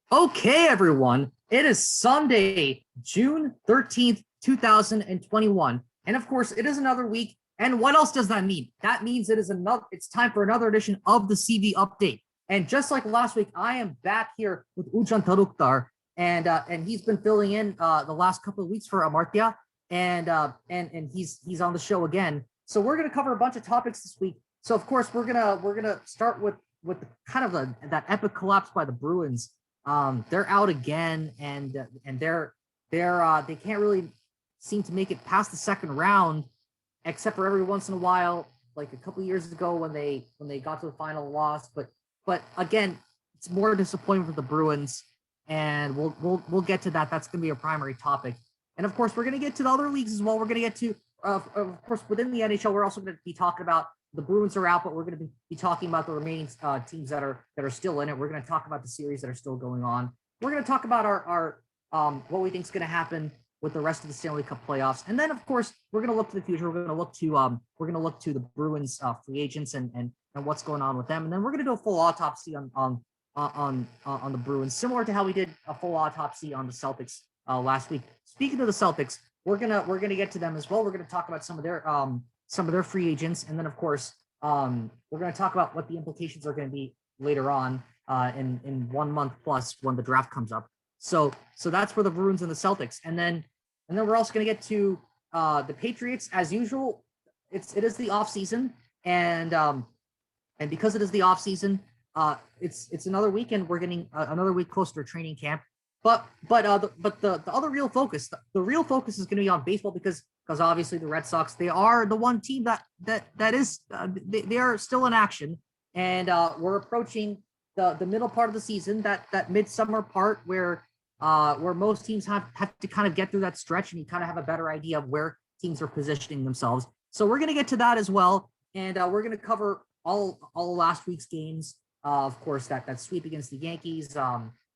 Okay, everyone. It is Sunday, June 13th, 2021. And of course, it is another week. And what else does that mean? That means it's time for another edition of the CV update. And just like last week, I am back here with Ujan Taruktar, and he's been filling in the last couple of weeks for Amartya, and he's on the show again. So we're gonna cover a bunch of topics this week. So of course we're gonna start with that epic collapse by the Bruins. They're out again, and they can't really seem to make it past the second round, except for every once in a while, like a couple of years ago when they got to the final loss. But again, it's more disappointment for the Bruins, and we'll get to that. That's going to be a primary topic, and of course we're going to get to the other leagues as well. We're going to get to of course within the NHL. We're also going to be talking about the Bruins are out, but we're going to be talking about the remaining teams that are still in it. We're going to talk about the series that are still going on. We're going to talk about our what we think is going to happen with the rest of the Stanley Cup playoffs, and then of course we're going to look to the future. We're going to look to the Bruins free agents and what's going on with them, and then we're going to do a full autopsy on the Bruins, similar to how we did a full autopsy on the Celtics last week. Speaking of the Celtics, we're gonna get to them as well. We're going to talk about some of their free agents, and then of course we're going to talk about what the implications are going to be later on in 1 month plus when the draft comes up. So that's for the Bruins and the Celtics, and then we're also going to get to the Patriots as usual. It is the off season, and because it is the off season, it's another weekend. We're getting another week closer to training camp. But the other real focus, the real focus is going to be on baseball because obviously the Red Sox, they are the one team that is they are still in action, and we're approaching the middle part of the season, that midsummer part where most teams have to kind of get through that stretch, and you kind of have a better idea of where teams are positioning themselves. So we're going to get to that as well, and we're going to cover all last week's games. Of course, that sweep against the Yankees,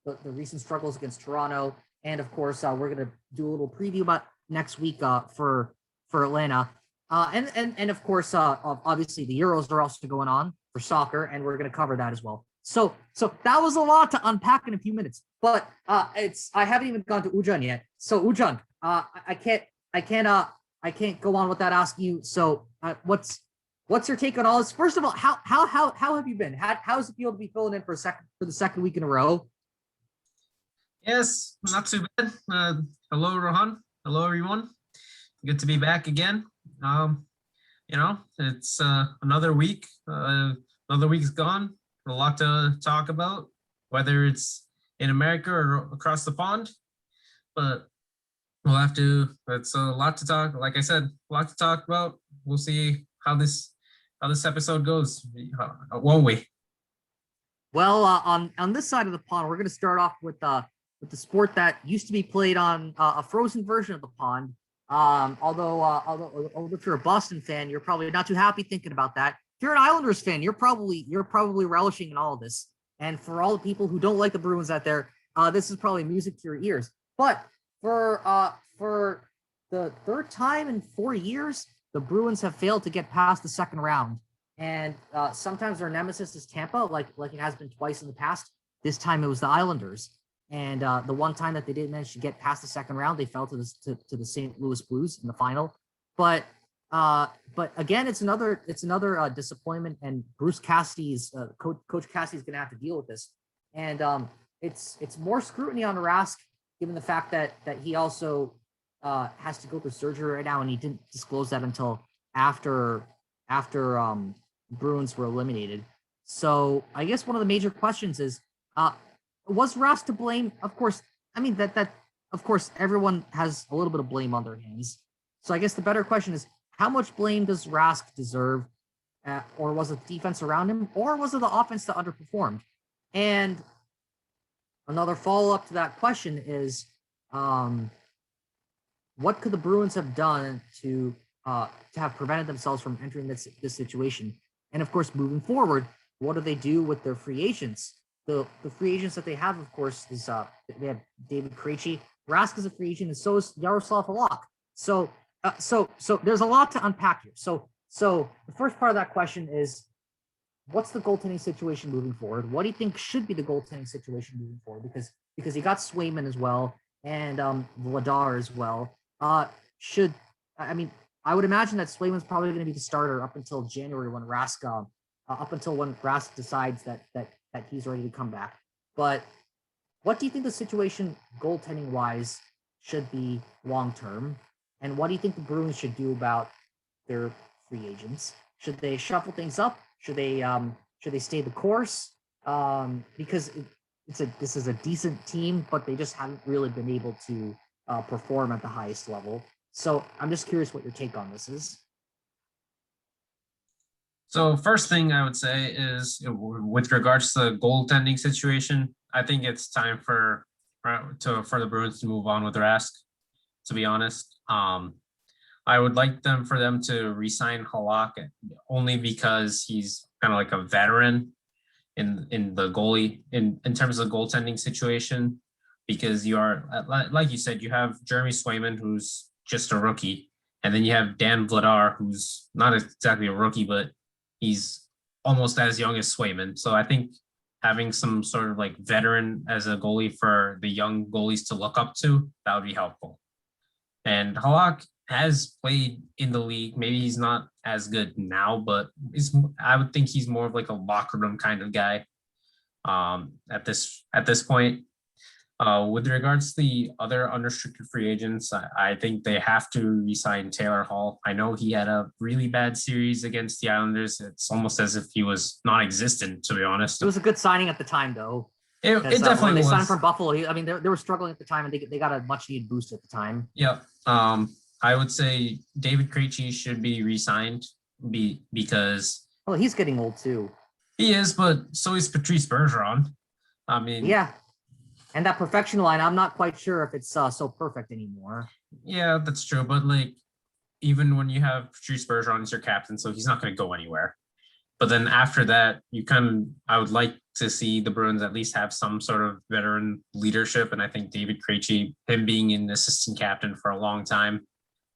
the recent struggles against Toronto, and of course we're going to do a little preview about next week for Atlanta, and of course obviously the Euros are also going on for soccer, and we're going to cover that as well. So that was a lot to unpack in a few minutes, but I haven't even gone to Ujan yet. So Ujan, I can't go on without asking you. So what's your take on all this? First of all, how have you been? How does it feel to be filling in for the second week in a row? Yes, not too bad. Hello, Rohan. Hello, everyone. Good to be back again. It's another week. Another week's gone. A lot to talk about, whether it's in America or across the pond. But it's a lot to talk. Like I said, a lot to talk about. We'll see how this episode goes, won't we? Well, on this side of the pond, we're going to start off with the sport that used to be played on a frozen version of the pond. Although if you're a Boston fan, you're probably not too happy thinking about that. If you're an Islanders fan, you're probably relishing in all of this. And for all the people who don't like the Bruins out there, this is probably music to your ears. But for the third time in 4 years, the Bruins have failed to get past the second round. And sometimes their nemesis is Tampa, like it has been twice in the past. This time it was the Islanders. And the one time that they didn't manage to get past the second round, they fell to the St. Louis Blues in the final. But again, it's another disappointment, and Bruce Cassidy's Coach Cassidy's going to have to deal with this. And it's more scrutiny on Rask, given the fact that he also has to go through surgery right now, and he didn't disclose that until after Bruins were eliminated. So I guess one of the major questions is, was Rask to blame? Of course, I mean that of course everyone has a little bit of blame on their hands. So I guess the better question is, how much blame does Rask deserve? Or was it the defense around him? Or was it the offense that underperformed? And another follow-up to that question is, what could the Bruins have done to have prevented themselves from entering this situation? And of course, moving forward, what do they do with their free agents? The free agents that they have, of course, is they have David Krejci. Rask is a free agent, and so is Yaroslav Halak. So there's a lot to unpack here. So the first part of that question is, what's the goaltending situation moving forward? What do you think should be the goaltending situation moving forward? Because you got Swayman as well and Vladar as well. Should I mean I would imagine that Swayman's probably going to be the starter up until January when Rask decides that he's ready to come back. But what do you think the situation goaltending wise should be long term? And what do you think the Bruins should do about their free agents? Should they shuffle things up? Should they stay the course? Because this is a decent team, but they just haven't really been able to perform at the highest level. So I'm just curious what your take on this is. So first thing I would say is with regards to the goaltending situation, I think it's time for the Bruins to move on with Rask. To be honest, I would like for them to re-sign Halak only because he's kind of like a veteran in the goalie in terms of the goaltending situation. Because you are, like you said, you have Jeremy Swayman, who's just a rookie, and then you have Dan Vladar, who's not exactly a rookie, but he's almost as young as Swayman. So I think having some sort of like veteran as a goalie for the young goalies to look up to, that would be helpful. And Halak has played in the league. Maybe he's not as good now, but I would think he's more of like a locker room kind of guy at this point. With regards to the other unrestricted free agents, I think they have to re-sign Taylor Hall. I know he had a really bad series against the Islanders. It's almost as if he was non-existent, to be honest. It was a good signing at the time, though. It definitely was. They signed was. from Buffalo. I mean, they were struggling at the time, and they got a much-needed boost at the time. Yep. I would say David Krejci should be re-signed because... Well, he's getting old, too. He is, but so is Patrice Bergeron. I mean... Yeah. And that perfection line, I'm not quite sure if it's so perfect anymore. Yeah, that's true. But like, even when you have Patrice Bergeron as your captain, so he's not going to go anywhere. But then after that, I would like to see the Bruins at least have some sort of veteran leadership. And I think David Krejci, him being an assistant captain for a long time,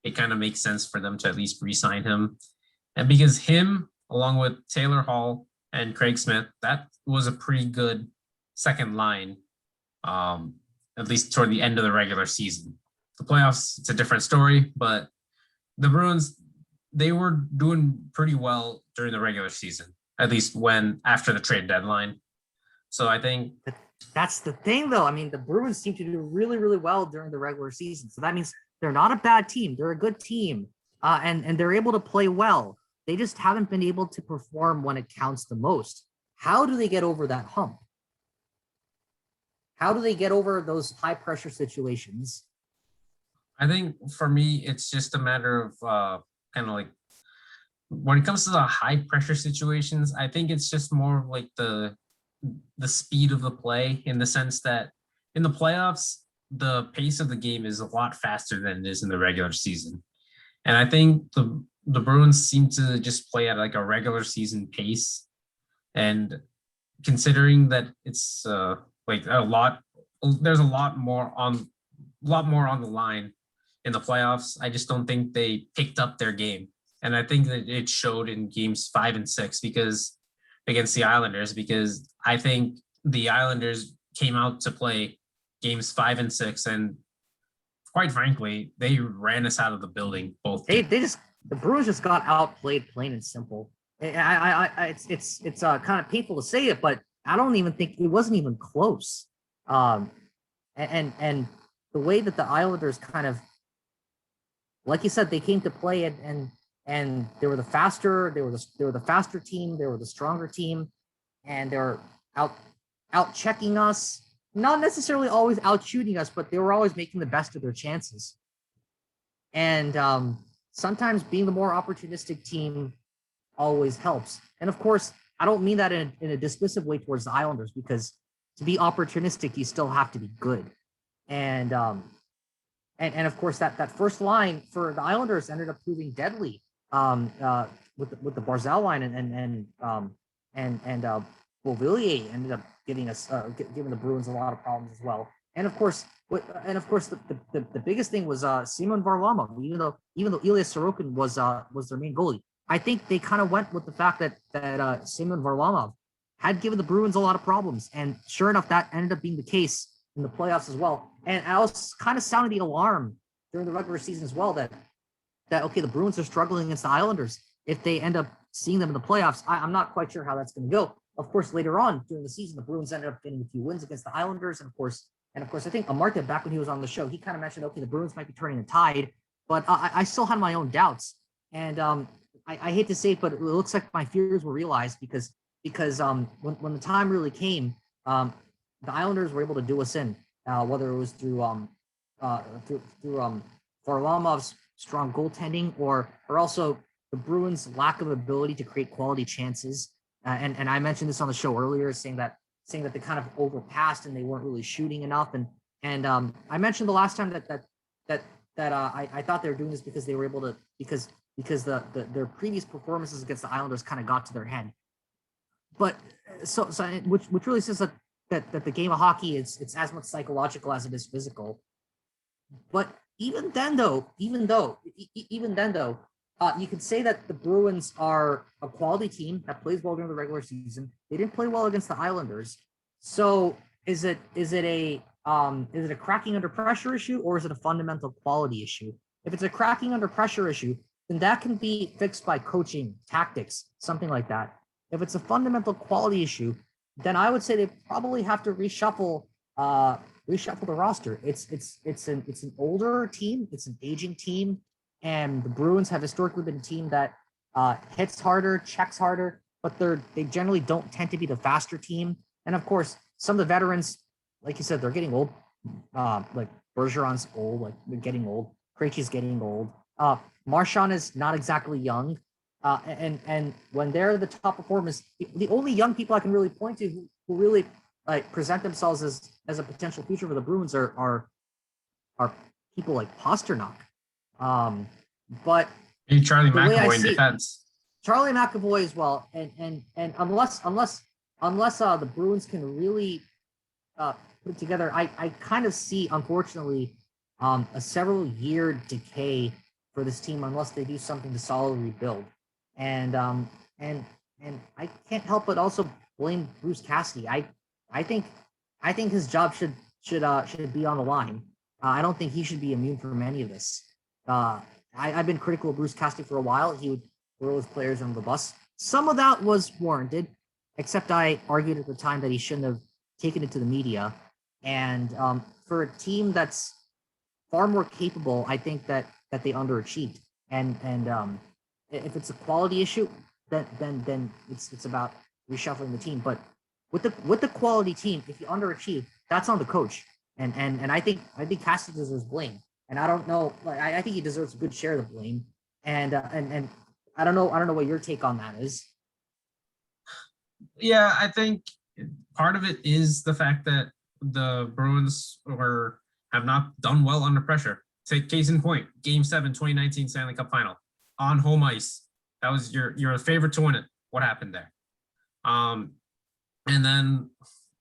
it kind of makes sense for them to at least re-sign him. And because him, along with Taylor Hall and Craig Smith, that was a pretty good second line. At least toward the end of the regular season. The playoffs, it's a different story, but the Bruins, they were doing pretty well during the regular season, at least after the trade deadline. So I think that's the thing, though. I mean, the Bruins seem to do really, really well during the regular season. So that means they're not a bad team. They're a good team, and they're able to play well. They just haven't been able to perform when it counts the most. How do they get over that hump? How do they get over those high pressure situations? I think for me, it's just a matter of kind of like when it comes to the high pressure situations, I think it's just more of like the speed of the play, in the sense that in the playoffs, the pace of the game is a lot faster than it is in the regular season. And I think the Bruins seem to just play at like a regular season pace. And considering that it's there's a lot more on the line in the playoffs, I just don't think they picked up their game. And I think that it showed in games 5 and 6 against the Islanders, because I think the Islanders came out to play games 5 and 6, and quite frankly, they ran us out of the building. The Bruins just got outplayed, plain and simple. It's kind of painful to say it, but I don't even think it wasn't even close. And the way that the Islanders kind of, like you said, they came to play it, and they were the faster team, they were the stronger team, and they were out checking us, not necessarily always out shooting us, but they were always making the best of their chances. And sometimes being the more opportunistic team always helps. And of course, I don't mean that in a dismissive way towards the Islanders, because to be opportunistic, you still have to be good. And of course, that first line for the Islanders ended up proving deadly with the Barzal line, and Beauvillier ended up giving the Bruins a lot of problems as well. And of course, the biggest thing was Simon Varlamov. Even though Ilya Sorokin was their main goalie, I think they kind of went with the fact that Semyon Varlamov had given the Bruins a lot of problems, and sure enough, that ended up being the case in the playoffs as well. And I was kind of sounding the alarm during the regular season as well that okay, the Bruins are struggling against the Islanders. If they end up seeing them in the playoffs, I'm not quite sure how that's going to go. Of course, later on during the season, the Bruins ended up getting a few wins against the Islanders, and of course, I think Amartya, back when he was on the show, he kind of mentioned, okay, the Bruins might be turning the tide, but I still had my own doubts, and I hate to say it, but it looks like my fears were realized because when the time really came, the Islanders were able to do us in, whether it was through Varlamov's strong goaltending or also the Bruins' lack of ability to create quality chances. And I mentioned this on the show earlier, saying that they kind of overpassed and they weren't really shooting enough. And I mentioned the last time that I thought they were doing this because they were able to because their previous performances against the Islanders kind of got to their head. But so which really says that the game of hockey it's as much psychological as it is physical. But even then though, you could say that the Bruins are a quality team that plays well during the regular season. They didn't play well against the Islanders. So is it a cracking under pressure issue, or is it a fundamental quality issue? If it's a cracking under pressure issue, then that can be fixed by coaching, tactics, something like that. If it's a fundamental quality issue, then I would say they probably have to reshuffle the roster. It's an older team, it's an aging team, and the Bruins have historically been a team that hits harder, checks harder, but they generally don't tend to be the faster team. And of course, some of the veterans, like you said, they're getting old. Like Bergeron's old, like they're getting old. Krejci's getting old. Marchand is not exactly young. And when they're the top performers, the only young people I can really point to who really like present themselves as a potential future for the Bruins are people like Pasternak. But Charlie McAvoy in defense. Charlie McAvoy as well, and unless the Bruins can really put it together, I kind of see, unfortunately, a several year decay for this team unless they do something to solidly rebuild. And I can't help but also blame Bruce Cassidy. I think his job should be on the line. I don't think he should be immune from any of this. I've been critical of Bruce Cassidy for a while. He would throw his players on the bus. Some of that was warranted, except I argued at the time that he shouldn't have taken it to the media. And for a team that's far more capable, I think that they underachieved. And if it's a quality issue, then it's about reshuffling the team. But with the quality team, if you underachieve, that's on the coach. And I think Cassidy deserves blame. And I don't know, like I think he deserves a good share of the blame. And I don't know what your take on that is. Yeah, I think part of it is the fact that the Bruins have not done well under pressure. Take case in point, Game 7, 2019 Stanley Cup Final on home ice. That was your favorite to win it. What happened there? And then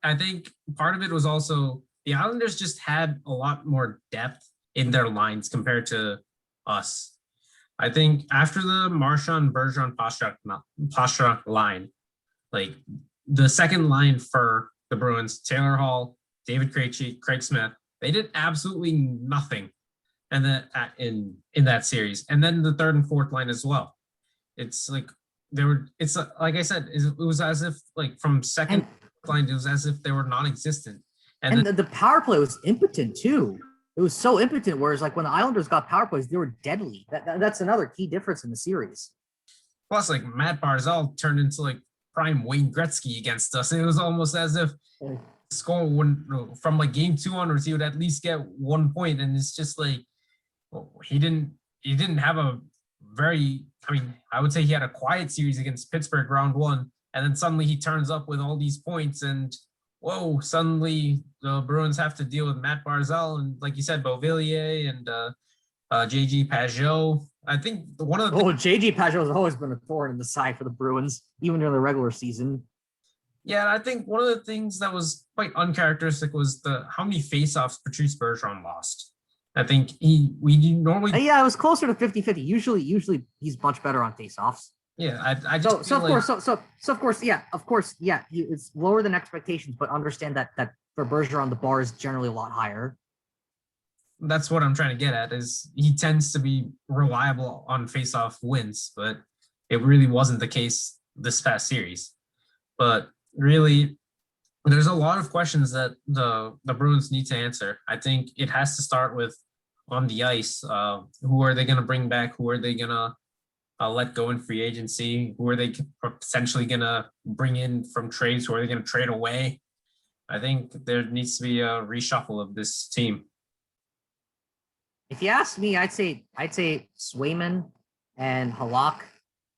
I think part of it was also the Islanders just had a lot more depth in their lines compared to us. I think after the Marchand, Bergeron, Pastrnak line, like the second line for the Bruins, Taylor Hall, David Krejci, Craig Smith, they did absolutely nothing and then in that series. And then the third and fourth line as well. It's like it's like I said, it was as if like from second line, it was as if they were non-existent. And the power play was impotent too. It was so impotent. Whereas like when the Islanders got power plays, they were deadly. That's another key difference in the series. Plus, like Matt Barzal turned into like prime Wayne Gretzky against us. And it was almost as if score from like game 2 onwards, he would at least get 1 point. And it's just like, well, he didn't have a very, I would say he had a quiet series against Pittsburgh round 1. And then suddenly he turns up with all these points and whoa, suddenly the Bruins have to deal with Matt Barzal and like you said, Beauvillier and JG Pajot. I think one of the JG Pajot has always been a thorn in the side for the Bruins, even during the regular season. Yeah, I think one of the things that was quite uncharacteristic was how many faceoffs Patrice Bergeron lost. I think we normally it was closer to 50-50. Usually he's much better on faceoffs. Yeah, I So just so feel of like course of course it's lower than expectations, but understand that for Bergeron the bar is generally a lot higher. that's what I'm trying to get at is he tends to be reliable on face-off wins, but it really wasn't the case this past series. But really, there's a lot of questions that the Bruins need to answer. I think it has to start with on the ice. Who are they going to bring back? Who are they going to let go in free agency? Who are they potentially going to bring in from trades? Who are they going to trade away? I think there needs to be a reshuffle of this team. If you ask me, I'd say Swayman and Halak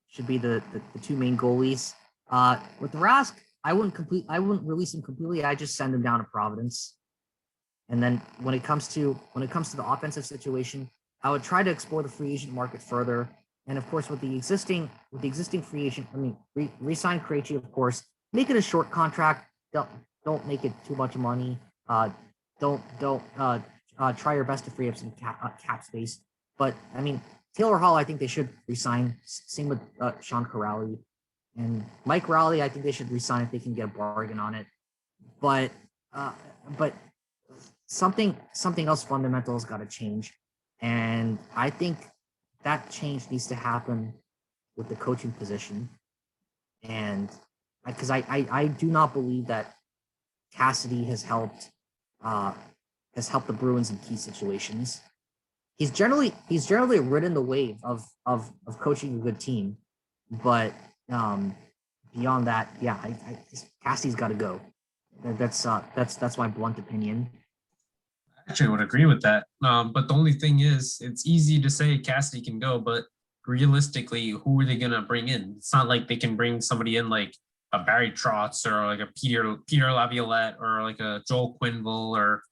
should be the two main goalies. With Rask, I wouldn't release him completely. I just send him down to Providence. And then when it comes to the offensive situation, I would try to explore the free agent market further. And of course, with the existing free agent, re-sign Krejci, of course, make it a short contract. Don't make it too much money. Don't try your best to free up some cap space. But I mean, Taylor Hall, I think they should resign. Same with Sean Corrali and Mike Rowley. I think they should resign if they can get a bargain on it. But uh, but something else fundamental has got to change, and I think that change needs to happen with the coaching position. And because I do not believe that Cassidy uh, has helped the Bruins in key situations. He's generally ridden the wave of coaching a good team, but um, beyond that, yeah, Cassidy's got to go. That's my blunt opinion. Actually, I would agree with that. But the only thing is, it's easy to say Cassidy can go, but realistically, who are they gonna bring in? It's not like they can bring somebody in like a Barry Trotz or like a Peter Laviolette or like a Joel Quinville, or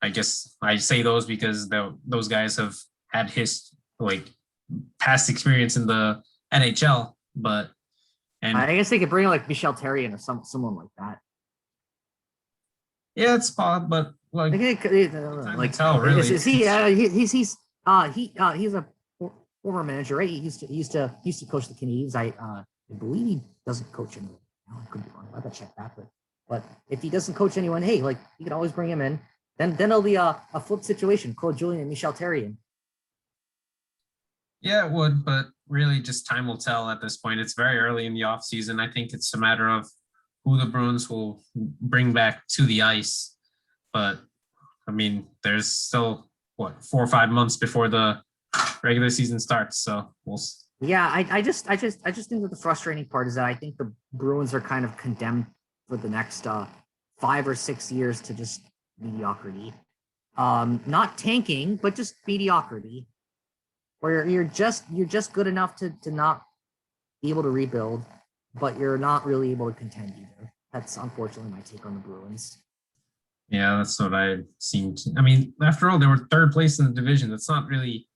I guess I say those because those guys have had his like past experience in the NHL, but and I guess they could bring like Michel Therrien or someone like that. yeah, it's Bob, but like time to Like tell, really. is he? He's a former manager, right? He used to coach the Canadiens. I believe he doesn't coach anyone. I could be wrong. I gotta check that, but if he doesn't coach anyone, hey, like you can always bring him in. Then it'll be a flip situation. Claude Julien and Michel Therrien. Yeah, it would, but really just time will tell at this point. It's very early in the off season. I think it's a matter of who the Bruins will bring back to the ice. But I mean, there's still what 4 or 5 months before the regular season starts. So Yeah, I just think that the frustrating part is that I think the Bruins are kind of condemned for the next 5 or 6 years to just mediocrity. Not tanking, but just mediocrity. Where you're just good enough to not be able to rebuild, but you're not really able to contend either. That's unfortunately my take on the Bruins. yeah, that's what I seemed. I mean, after all, they were third place in the division. That's not really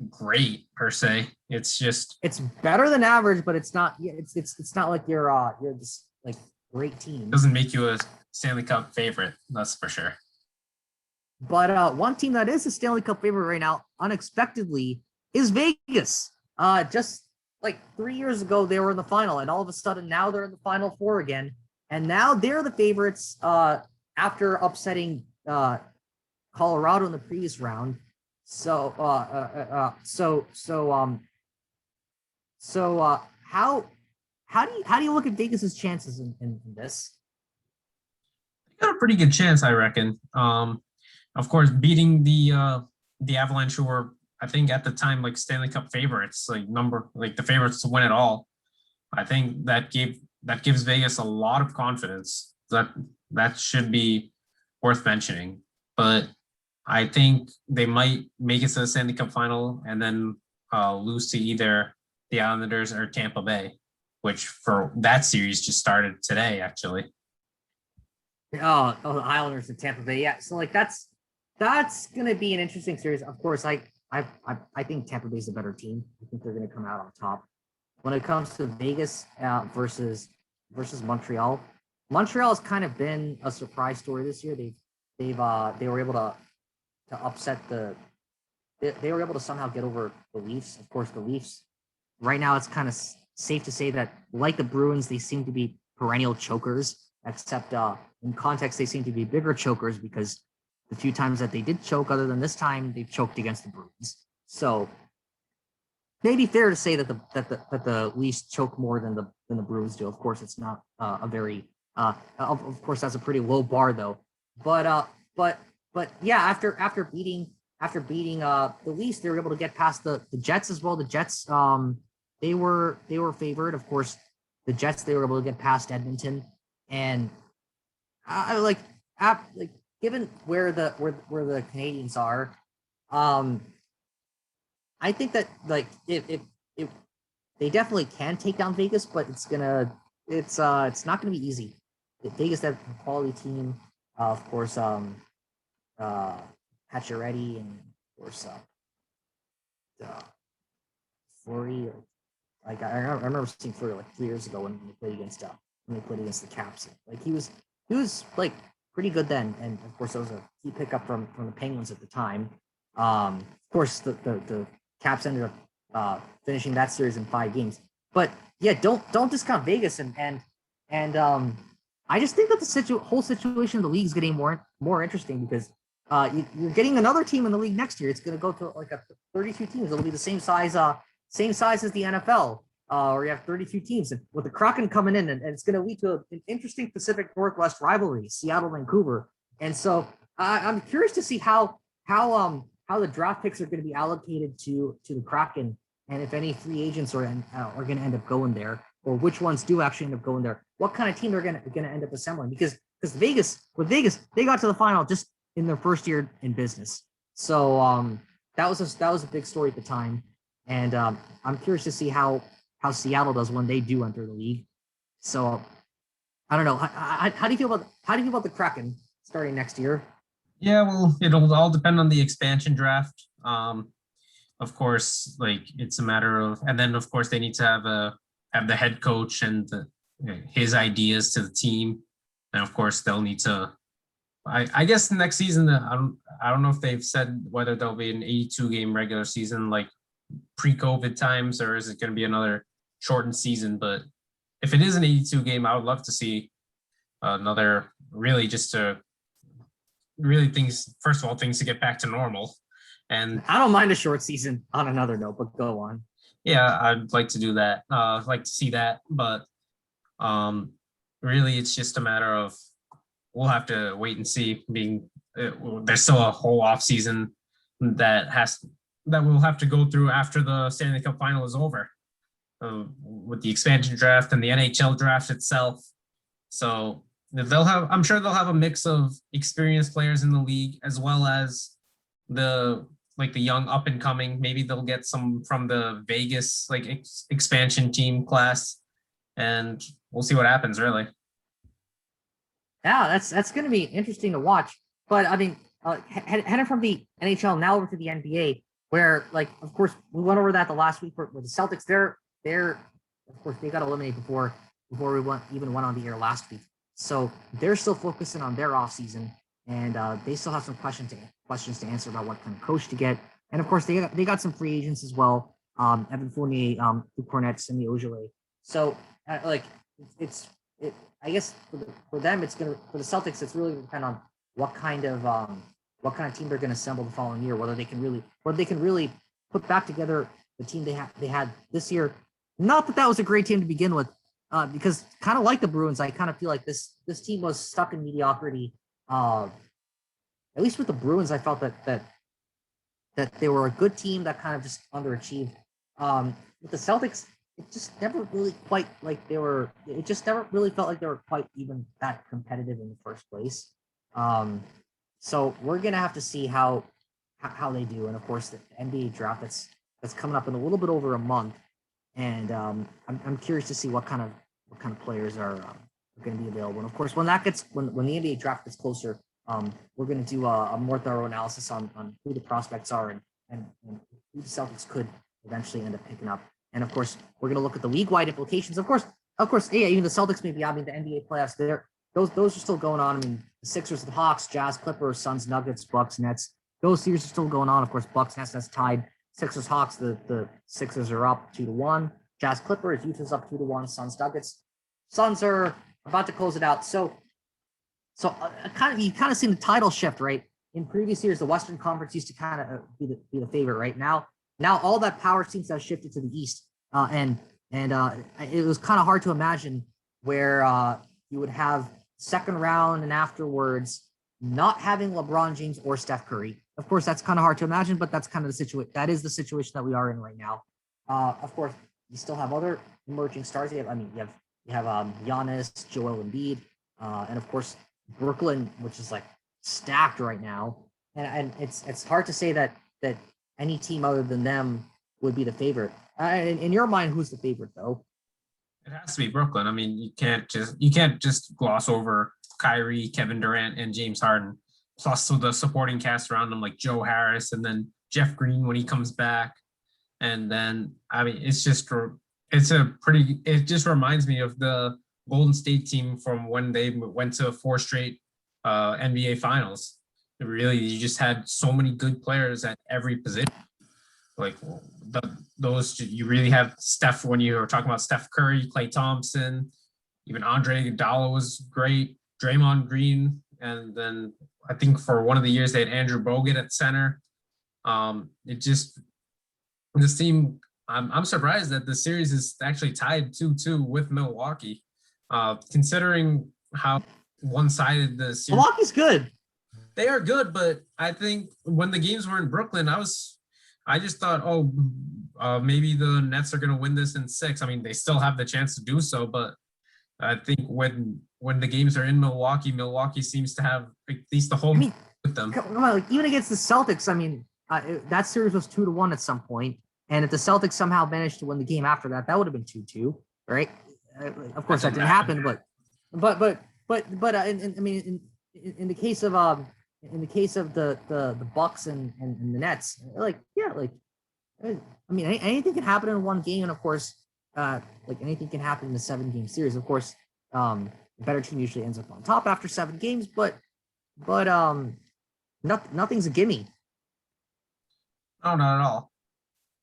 great per se. It's just It's better than average, but it's not. Yeah, it's not like you're just like great team. doesn't make you a Stanley Cup favorite. That's for sure. But one team that is a Stanley Cup favorite right now, unexpectedly, is Vegas. Just like 3 years ago, they were in the final, and all of a sudden now they're in the Final Four again, and now they're the favorites after upsetting Colorado in the previous round. So, how do you look at Vegas's chances in this? Got a pretty good chance, I reckon. Of course, beating the Avalanche, who were I think at the time like Stanley Cup favorites, like the favorites to win it all. I think that gives Vegas a lot of confidence. That should be worth mentioning. But I think they might make it to the Stanley Cup final and then lose to either the Islanders or Tampa Bay, which for that series just started today, actually. The Islanders and Tampa Bay. Yeah, so like that's gonna be an interesting series. Of course, I think Tampa Bay's a better team. I think they're gonna come out on top. When it comes to Vegas versus Montreal, Montreal has kind of been a surprise story this year. They were able to upset they were able to somehow get over the Leafs. Of course, the Leafs right now it's kind of safe to say that, like the Bruins, they seem to be perennial chokers, except in context, they seem to be bigger chokers because the few times that they did choke, other than this time, they've choked against the Bruins. So maybe fair to say that the Leafs choke more than the Bruins do. Of course, it's not a very of course that's a pretty low bar though. But yeah, after beating the Leafs, they were able to get past the Jets as well. The Jets they were favored. Of course, the Jets, they were able to get past Edmonton, and I like given where the Canadians are, I think that like if they definitely can take down Vegas, but it's not gonna be easy. Vegas have a quality team, of course. Pacioretty and of course Fleury. Like I remember seeing Fleury like 3 years ago when they played against the Caps. Like he was like pretty good then, and of course that was a key pickup from the Penguins at the time. Of course the Caps ended up finishing that series in 5 games. But yeah, don't discount Vegas and I just think that the whole situation of the league is getting more interesting because you're getting another team in the league next year. It's going to go to like 32 teams. It'll be the same size as the NFL, where you have 32 teams. And with the Kraken coming in, and it's going to lead to an interesting Pacific Northwest rivalry, Seattle, Vancouver. And so I'm curious to see how the draft picks are going to be allocated to the Kraken, and if any free agents are going to end up going there, or which ones do actually end up going there. What kind of team they're going to end up assembling? Because Vegas, they got to the final just in their first year in business. So that was a big story at the time, and I'm curious to see how Seattle does when they do enter the league. So I don't know. How do you feel about the Kraken starting next year? Yeah, well, it'll all depend on the expansion draft. Of course, like it's a matter of, and then of course they need to have the head coach and his ideas to the team, and of course they'll need to. I guess next season, I don't know if they've said whether there'll be an 82 game regular season like pre-COVID times, or is it going to be another shortened season? But if it is an 82 game, I would love to see another, really just to really things, first of all, things to get back to normal. And I don't mind a short season on another note, but go on. Yeah, I'd like to do that. I'd like to see that, but really it's just a matter of, we'll have to wait and see. There's still a whole off season that we'll have to go through after the Stanley Cup final is over, with the expansion draft and the NHL draft itself. So I'm sure they'll have a mix of experienced players in the league, as well as the young up and coming. Maybe they'll get some from the Vegas expansion team class, and we'll see what happens, really. Yeah, that's going to be interesting to watch. But I mean, heading from the NHL now over to the NBA, where of course we went over that the last week with the Celtics. They're of course they got eliminated before we even went on the air last week. So they're still focusing on their off season, and they still have some questions to answer about what kind of coach to get. And of course they got some free agents as well. Evan Fournier, Luke Cornett, Semi Ojeleye. So I guess for them, for the Celtics, it's really going to depend on what kind of team they're going to assemble the following year, whether they can really put back together the team they had this year. Not that was a great team to begin with, because kind of like the Bruins, I kind of feel like this team was stuck in mediocrity. At least with the Bruins, I felt that they were a good team that kind of just underachieved. With the Celtics, it just never really quite it just never really felt like they were quite even that competitive in the first place. So we're gonna have to see how they do, and of course the NBA draft that's coming up in a little bit over a month, and I'm curious to see what kind of players are going to be available. And of course when the NBA draft gets closer, we're going to do a more thorough analysis on who the prospects are and who the Celtics could eventually end up picking up. And of course, we're going to look at the league-wide implications. Of course, yeah, even the Celtics may be out. I mean, the NBA playoffs, those are still going on. I mean, the Sixers, the Hawks, Jazz, Clippers, Suns, Nuggets, Bucks, Nets. Those series are still going on. Of course, Bucks, Nets, that's tied. Sixers, Hawks, the Sixers are up 2-1. Jazz Clippers, Utah's up 2-1, Suns Nuggets. Suns are about to close it out. So you kind of seen the title shift, right? In previous years, the Western Conference used to kind of be the favorite. Right now all that power seems to have shifted to the East, and it was kind of hard to imagine where you would have second round and afterwards not having LeBron James or Steph Curry. Of course, that's kind of hard to imagine, but that's kind of the situation. That is the situation that we are in right now. Of course, you still have other emerging stars. You have Giannis, Joel Embiid, and of course Brooklyn, which is like stacked right now. And it's hard to say that any team other than them would be the favorite. In your mind, who's the favorite though? It has to be Brooklyn. I mean, you can't just gloss over Kyrie, Kevin Durant, and James Harden, plus the supporting cast around them like Joe Harris and then Jeff Green when he comes back. And then I mean, it just reminds me of the Golden State team from when they went to 4 straight NBA finals. Really, you just had so many good players at every position. Like you really have Steph when you were talking about Steph Curry, Klay Thompson, even Andre Iguodala was great, Draymond Green, and then I think for one of the years they had Andrew Bogut at center. This team, I'm surprised that the series is actually tied 2-2 with Milwaukee, considering how one-sided the series. Milwaukee's good. They are good, but I think when the games were in Brooklyn, I just thought, maybe the Nets are going to win this in 6. I mean, they still have the chance to do so, but I think when the games are in Milwaukee seems to have at least the home with them. Come on, like, even against the Celtics, I mean, that series was 2-1 at some point, and if the Celtics somehow managed to win the game after that, that would have been 2-2, right? Of course, that didn't happen, but in the case of the Bucks and the Nets, I mean, anything can happen in one game, and of course, anything can happen in a 7-game series. Of course, the better team usually ends up on top after 7 games, but nothing's a gimme. No, not at all.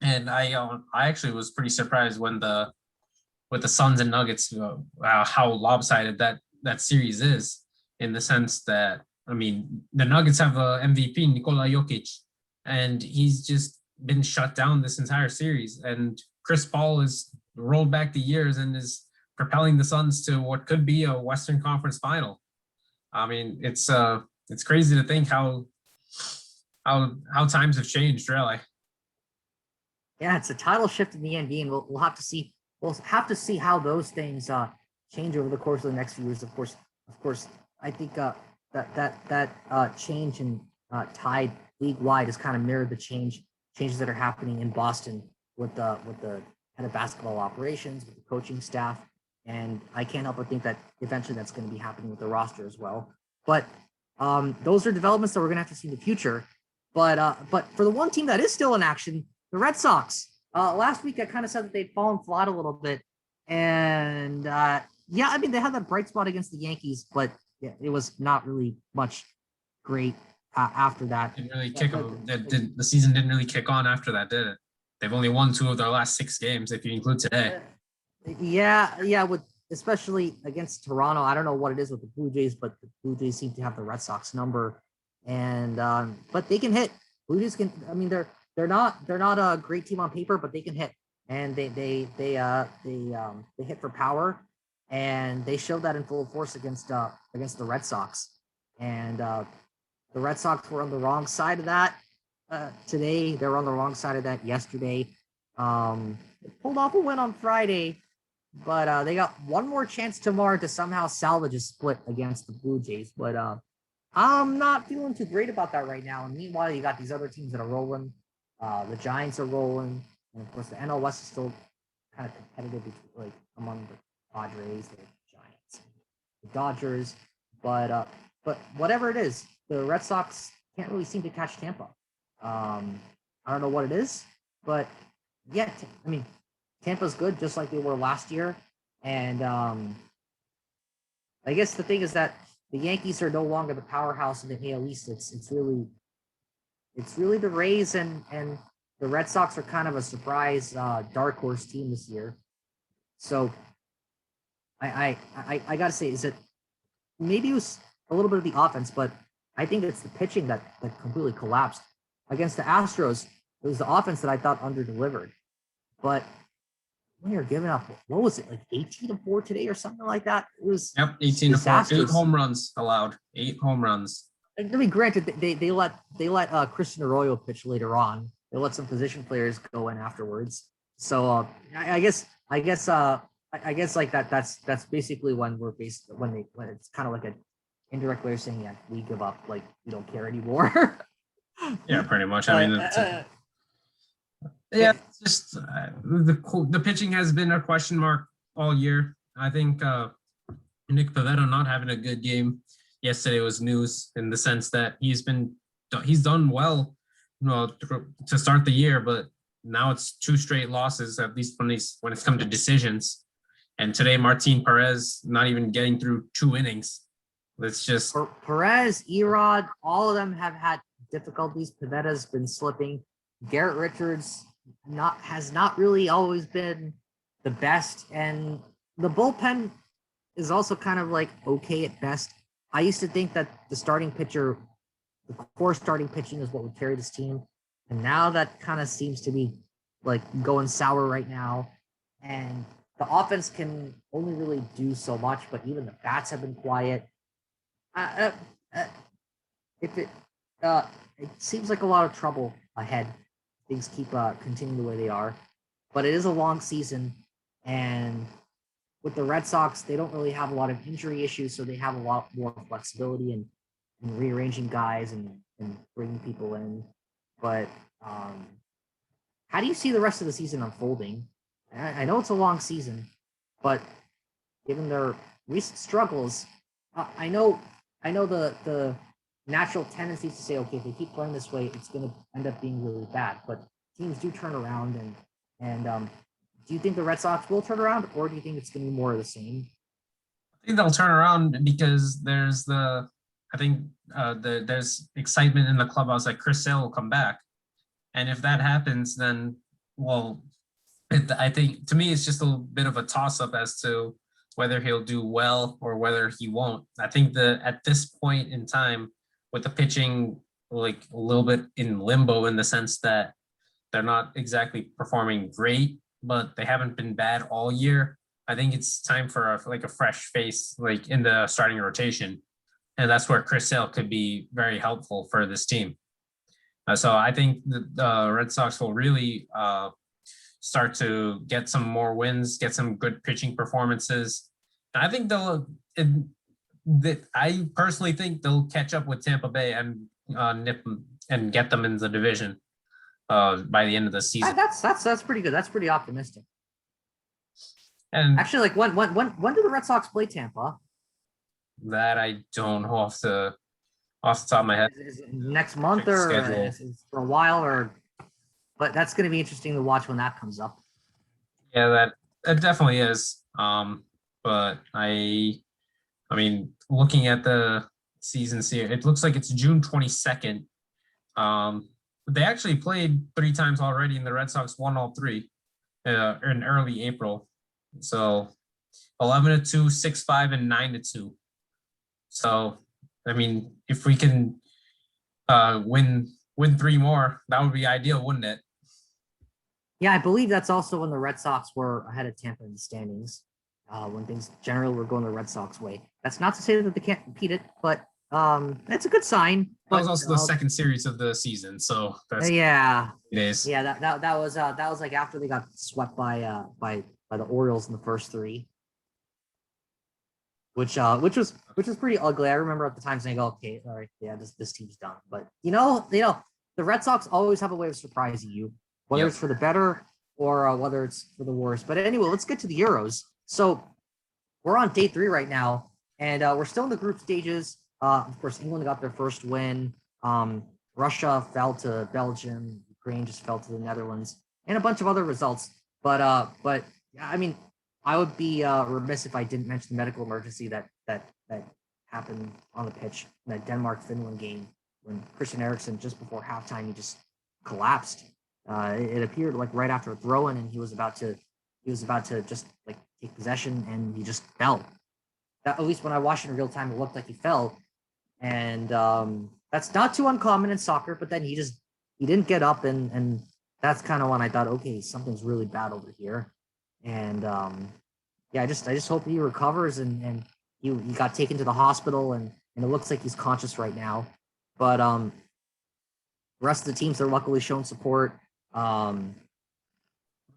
And I actually was pretty surprised with the Suns and Nuggets, how lopsided that series is, in the sense that, I mean, the Nuggets have a MVP, Nikola Jokic, and he's just been shut down this entire series. And Chris Paul has rolled back the years and is propelling the Suns to what could be a Western Conference final. I mean, it's crazy to think how times have changed, really. Yeah, it's a title shift in the NBA, and we'll have to see. We'll have to see how those things change over the course of the next few years. Of course, I think that change in tide league wide has kind of mirrored the changes that are happening in Boston with the head of basketball operations, with the coaching staff, and I can't help but think that eventually that's going to be happening with the roster as well. But those are developments that we're going to have to see in the future. But for the one team that is still in action, the Red Sox. Last week I kind of said that they'd fallen flat a little bit, and yeah, I mean, they had that bright spot against the Yankees, but yeah, it was not really much great after that. Didn't really the season didn't really kick on after that, did it? They've only won 2 of their last 6 games, if you include today. Yeah, with especially against Toronto. I don't know what it is with the Blue Jays, but the Blue Jays seem to have the Red Sox number, and but they can hit. Blue Jays can. I mean, they're not a great team on paper, but they can hit, and they hit for power, and they showed that in full force against the Red Sox, and the Red Sox were on the wrong side of that today. They were on the wrong side of that yesterday. They pulled off a win on Friday, but they got one more chance tomorrow to somehow salvage a split against the Blue Jays. But I'm not feeling too great about that right now. And meanwhile, you got these other teams that are rolling. The Giants are rolling, and of course the NL West is still kind of competitive, like among the Padres, the Giants, the Dodgers. But whatever it is, the Red Sox can't really seem to catch Tampa. I don't know what it is, but yeah, I mean, Tampa's good, just like they were last year. And I guess the thing is that the Yankees are no longer the powerhouse in the AL East. It's really the Rays, and the Red Sox are kind of a surprise dark horse team this year. So I gotta say, is it maybe it was a little bit of the offense, but I think it's the pitching that completely collapsed against the Astros. It was the offense that I thought underdelivered, but when you're giving up, what was it, like 18-4 today or something like that? It was Yep, 18-4, 8 home runs allowed, 8 home runs. I mean, granted, they let Christian Arroyo pitch later on. They let some position players go in afterwards. So I guess like that's basically when when it's kind of like an indirect way of saying, yeah, we give up, like we don't care anymore. Yeah, pretty much. I mean, it's just the pitching has been a question mark all year. I think Nick Pivetta not having a good game yesterday was news in the sense that he's done well, to start the year, but now it's 2 straight losses, at least when it's come to decisions. And today, Martin Perez not even getting through 2 innings. It's just Perez, Erod, all of them have had difficulties. Pivetta's been slipping. Garrett Richards has not really always been the best, and the bullpen is also kind of like okay at best. I used to think that the core starting pitching is what would carry this team. And now that kind of seems to be like going sour right now. And the offense can only really do so much, but even the bats have been quiet. It seems like a lot of trouble ahead. Things keep continuing the way they are. But it is a long season. And with the Red Sox, they don't really have a lot of injury issues, so they have a lot more flexibility in rearranging guys and bringing people in. But how do you see the rest of the season unfolding? I know it's a long season, but given their recent struggles, I know the natural tendency to say, okay, if they keep playing this way, it's going to end up being really bad. But teams do turn around, and do you think the Red Sox will turn around, or do you think it's going to be more of the same? I think they'll turn around because there's excitement in the clubhouse that Chris Sale will come back, and if that happens, then I think to me it's just a bit of a toss up as to whether he'll do well or whether he won't. I think that at this point in time, with the pitching like a little bit in limbo in the sense that they're not exactly performing great, but they haven't been bad all year. I think it's time for a fresh face, like in the starting rotation, and that's where Chris Sale could be very helpful for this team. So I think the Red Sox will really start to get some more wins, get some good pitching performances. I think I personally think they'll catch up with Tampa Bay and nip them and get them in the division by the end of the season. That's pretty good. That's pretty optimistic. And actually, like when do the Red Sox play Tampa? That I don't know off the top of my head. Is it next month or is it for a while, but that's going to be interesting to watch when that comes up. Yeah, that definitely is. But I mean, looking at the seasons here, it looks like it's June 22nd. They actually played 3 times already, and the Red Sox won all 3 in early April. So 11-2, 6-5, and 9-2. So I mean, if we can win 3 more, that would be ideal, wouldn't it? Yeah, I believe that's also when the Red Sox were ahead of Tampa in the standings. When things generally were going the Red Sox way. That's not to say that they can't repeat it, but that's a good sign. That was also the second series of the season, so that's days. Yeah, that was like after they got swept by the Orioles in the first 3, which was pretty ugly. I remember at the time saying, okay, all right, yeah, this team's done. But the Red Sox always have a way of surprising you, whether it's for the better or whether it's for the worse. But anyway, let's get to the Euros. So we're on day 3 right now, and we're still in the group stages. Of course, England got their first win. Russia fell to Belgium. Ukraine just fell to the Netherlands, and a bunch of other results. But I mean, I would be remiss if I didn't mention the medical emergency that happened on the pitch in that Denmark-Finland game when Christian Eriksen, just before halftime, he just collapsed. It appeared like right after a throw-in, and he was about to he was about to just like take possession and he just fell. That, at least when I watched it in real time, it looked like he fell. And that's not too uncommon in soccer, but then he didn't get up, and that's kind of when I thought, okay, something's really bad over here. And yeah, I just hope he recovers and he got taken to the hospital and it looks like he's conscious right now. But the rest of the teams are luckily showing support.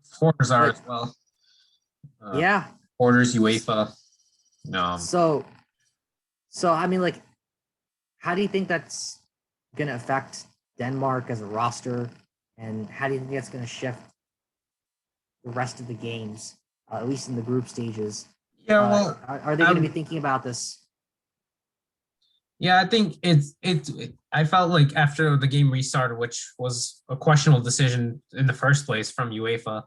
Supporters are as well. Yeah. Supporters, UEFA. So I mean, like, how do you think that's going to affect Denmark as a roster, and how do you think that's going to shift the rest of the games, at least in the group stages? Yeah, well, are they going to be thinking about this? Yeah, I think I felt like after the game restarted, which was a questionable decision in the first place from UEFA,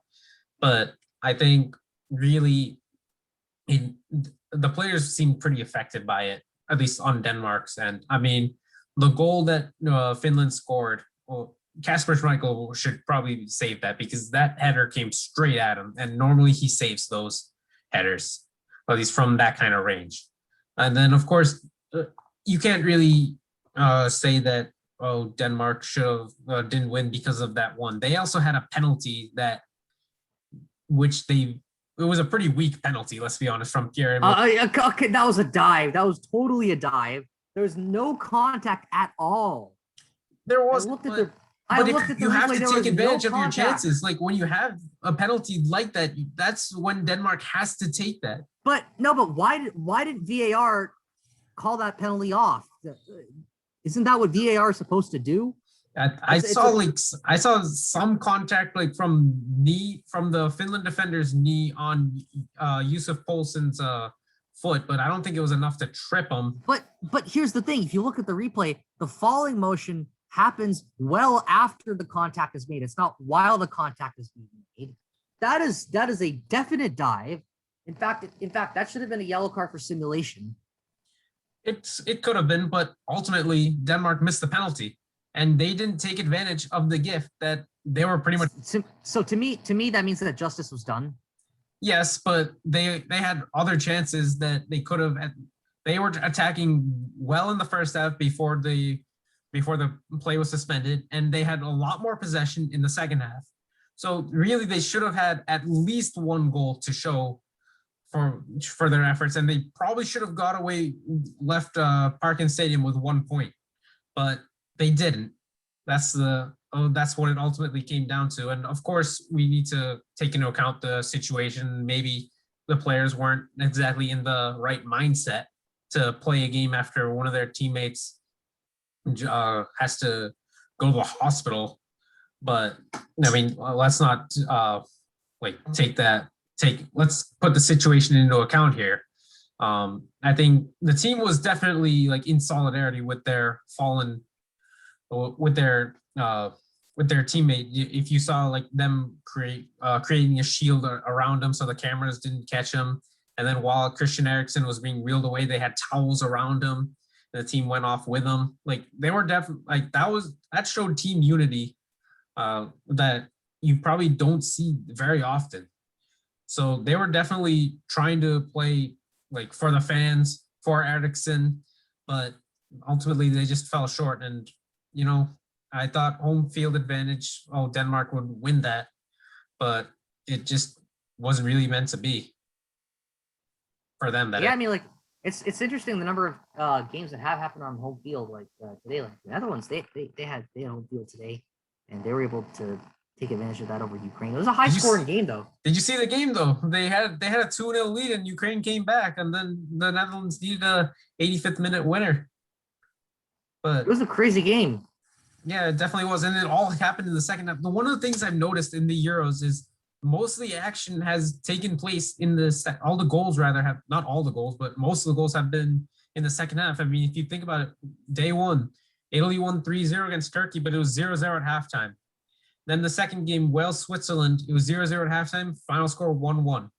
but I think really the players seemed pretty affected by it, at least on Denmark's end. I mean, the goal that Finland scored, well, Kasper Schmeichel should probably save that because that header came straight at him, and normally he saves those headers, at least from that kind of range. And then, of course, you can't really say that Denmark should have didn't win because of that one. They also had a penalty it was a pretty weak penalty, let's be honest, from Pierre. Okay, that was a dive. That was totally a dive. There was no contact at all. There was, you have to take advantage of your chances. Like when you have a penalty like that, that's when Denmark has to take that. But why did VAR call that penalty off? Isn't that what VAR is supposed to do? I saw some contact like from the Finland defender's knee on Yusuf Poulsen's foot, but I don't think it was enough to trip him. But here's the thing: if you look at the replay, the falling motion happens well after the contact is made. It's not while the contact is being made. That is a definite dive. In fact, that should have been a yellow card for simulation. It could have been, but ultimately Denmark missed the penalty, and they didn't take advantage of the gift that they were pretty much. So to me, that means that justice was done. Yes, but they had other chances that they could have. They were attacking well in the first half before the play was suspended, and they had a lot more possession in the second half. So really, they should have had at least one goal to show for their efforts, and they probably should have left Parken Stadium with 1 point, but they didn't. That's what it ultimately came down to. And of course, we need to take into account the situation. Maybe the players weren't exactly in the right mindset to play a game after one of their teammates has to go to the hospital. But I mean, let's not let's put the situation into account here. I think the team was definitely like in solidarity with their teammate. If you saw like them creating a shield around him so the cameras didn't catch him, and then while Christian Eriksen was being reeled away, they had towels around him. The team went off with him. Like they were definitely like that showed team unity that you probably don't see very often. So they were definitely trying to play like for the fans, for Eriksen, but ultimately they just fell short. And I thought home field advantage, Denmark would win that, but it just wasn't really meant to be for them. I mean, like it's interesting the number of games that have happened on home field like today. Like the Netherlands, they had home field today, and they were able to take advantage of that over Ukraine. It was a high-scoring game, though. Did you see the game, though? They had a 2-0 lead, and Ukraine came back, and then the Netherlands needed a 85th minute winner. But it was a crazy game. Yeah, it definitely was, and it all happened in the second half. One of the things I've noticed in the Euros is most of the action has taken place in all the goals rather have, not all the goals, but most of the goals have been in the second half. I mean, if you think about it, day one, Italy won 3-0 against Turkey, but it was 0-0 at halftime. Then the second game, Wales, Switzerland, it was 0-0 at halftime, final score 1-1.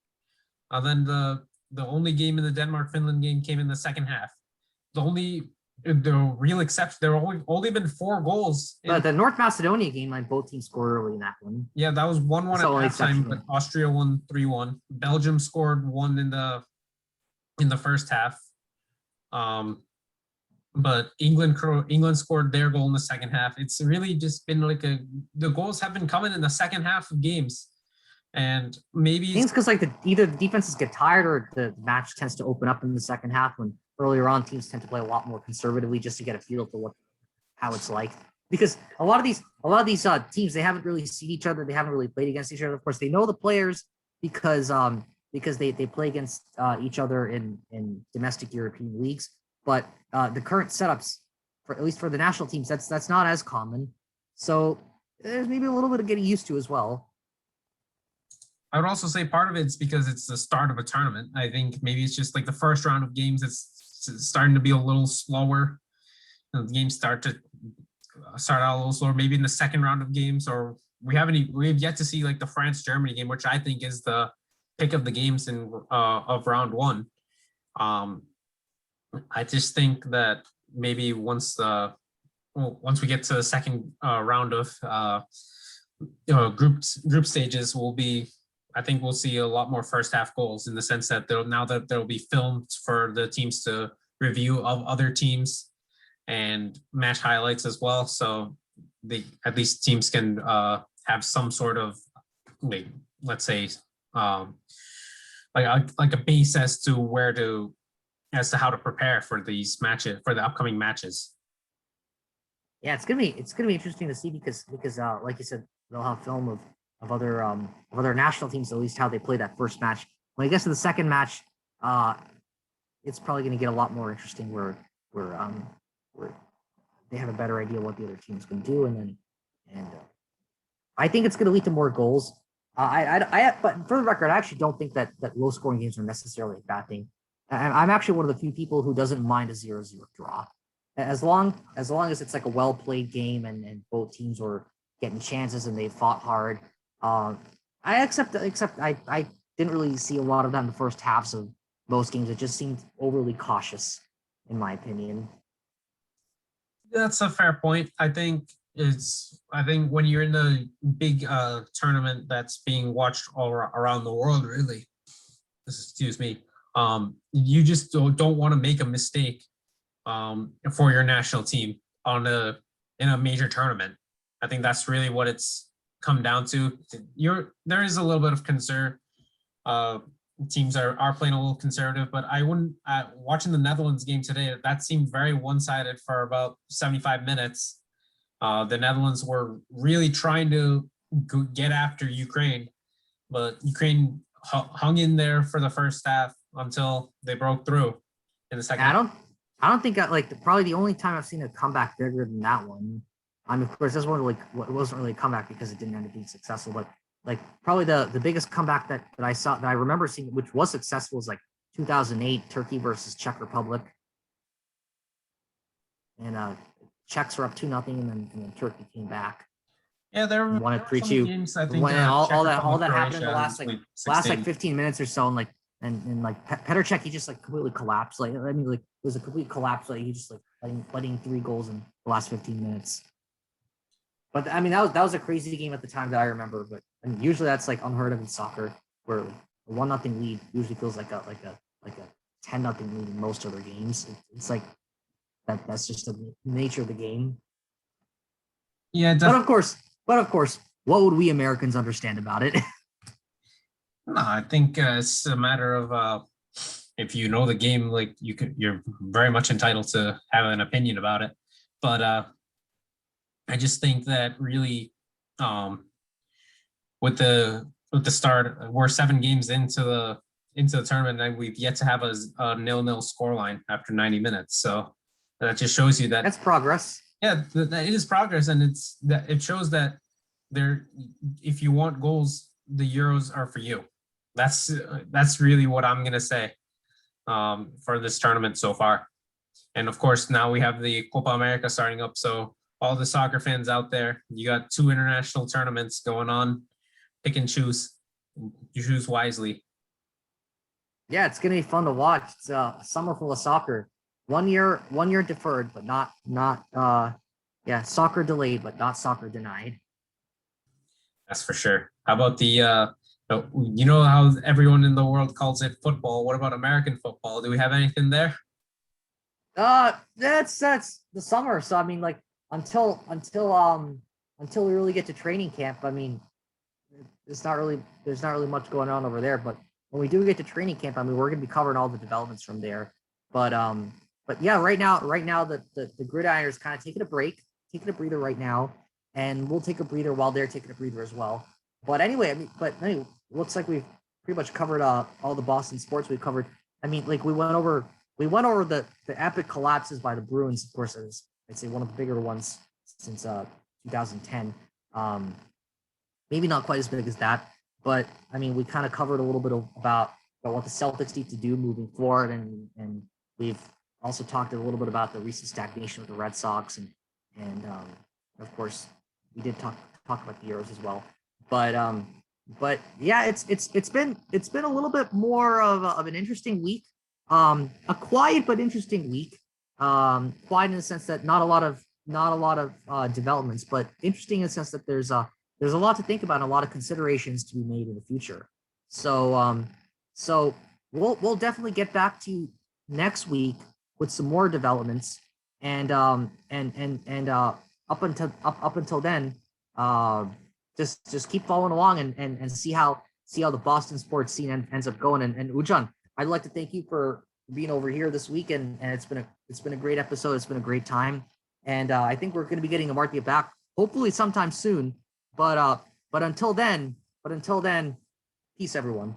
Then the only game in the Denmark-Finland game came in the second half. The only the real exception. There have only been 4 goals. But the North Macedonia game, like both teams scored early in that one. Yeah, that was 1-1 That's at the only halftime, but exception. Austria won 3-1. Belgium scored 1 in the first half. But England scored their goal in the second half. It's really just been like the goals have been coming in the second half of games. And maybe It's because like either the defenses get tired or the match tends to open up in the second half when earlier on teams tend to play a lot more conservatively just to get a feel for how it's like. Because a lot of these teams, they haven't really seen each other, they haven't really played against each other. Of course, they know the players because they play against each other in domestic European leagues. But the current setups, for at least for the national teams, that's not as common. So there's maybe a little bit of getting used to as well. I would also say part of it's because it's the start of a tournament. I think maybe it's just like the first round of games, it's starting to be a little slower. The games start out a little slower. Maybe in the second round of games, or we have yet to see like the France-Germany game, which I think is the pick of the games of round 1. I just think that maybe once we get to the second round of group stages, I think we'll see a lot more first half goals in the sense that there'll be filmed for the teams to review of other teams and match highlights as well. So at least teams can have some sort of let's say like a base as to how to prepare for these matches, for the upcoming matches. Yeah, it's gonna be interesting to see because like you said, they'll have film of other national teams, at least how they play that first match. When I guess to the second match, it's probably going to get a lot more interesting where they have a better idea what the other team's going to do, and I think it's going to lead to more goals. But for the record, I actually don't think that low scoring games are necessarily a bad thing. I'm actually one of the few people who doesn't mind a 0-0 draw, as long as it's like a well played game and both teams were getting chances and they fought hard. Except I didn't really see a lot of that in the first halves of most games. It just seemed overly cautious, in my opinion. That's a fair point. I think when you're in a big tournament that's being watched all around the world, really, excuse me, you just don't want to make a mistake for your national team in a major tournament. I think that's really what it's come down to. There is a little bit of concern. Teams are playing a little conservative, but I wouldn't. Watching the Netherlands game today, that seemed very one-sided for about 75 minutes. The Netherlands were really trying to get after Ukraine, but Ukraine hung in there for the first half until they broke through in the second. I don't think probably the only time I've seen a comeback bigger than that one. I mean, of course, this one it wasn't really a comeback because it didn't end up being successful, but like probably the biggest comeback that I saw that I remember seeing, which was successful, was like 2008 Turkey versus Czech Republic, and Czechs were up 2-0, and then Turkey came back. Yeah, there won it 3-2. Games, I think all that happened in the last 16. 15 minutes or so, and Petr Cech, he just completely collapsed. It was a complete collapse. He just letting 3 goals in the last 15 minutes. But I mean, that was a crazy game at the time that I remember. But usually that's unheard of in soccer, where a 1-0 lead usually feels like a 10-0 lead in most other games. It's like that's just the nature of the game. Yeah, but of course, what would we Americans understand about it? No, I think it's a matter of if you know the game, you're very much entitled to have an opinion about it. But I just think that really, with the start, we're 7 games into the tournament, and we've yet to have a 0-0 scoreline after 90 minutes. So that just shows you that that's progress. Yeah, that it is progress, and it shows that if you want goals, the Euros are for you. That's really what I'm gonna say for this tournament so far. And of course, now we have the Copa America starting up. So all the soccer fans out there, you got 2 international tournaments going on. Pick and choose. You choose wisely. Yeah, it's gonna be fun to watch. It's a summer full of soccer. 1 year deferred, but not soccer delayed, but not soccer denied. That's for sure. How about you know how everyone in the world calls it football? What about American football? Do we have anything there? That's the summer. So I mean, like until we really get to training camp, I mean, there's not really much going on over there. But when we do get to training camp, I mean, we're gonna be covering all the developments from there. But yeah, right now the gridironers kind of taking a breather right now, and we'll take a breather while they're taking a breather as well. But anyway, looks like we've pretty much covered all the Boston sports we've covered. I mean, like we went over the epic collapses by the Bruins, of course, as I'd say one of the bigger ones since 2010. Maybe not quite as big as that, but I mean, we kind of covered a little bit about what the Celtics need to do moving forward, and we've also talked a little bit about the recent stagnation with the Red Sox, and of course, we did talk about the Euros as well. But yeah, it's been a little bit more of an interesting week, a quiet but interesting week. Quiet in the sense that not a lot of developments, but interesting in the sense that there's a lot to think about and a lot of considerations to be made in the future. So we'll definitely get back to next week with some more developments, and up until then, just keep following along and see how the Boston sports scene ends up going. And Ujan, I'd like to thank you for being over here this week, and it's been a great episode. It's been a great time, and I think we're going to be getting Amartya back hopefully sometime soon. But until then, peace, everyone.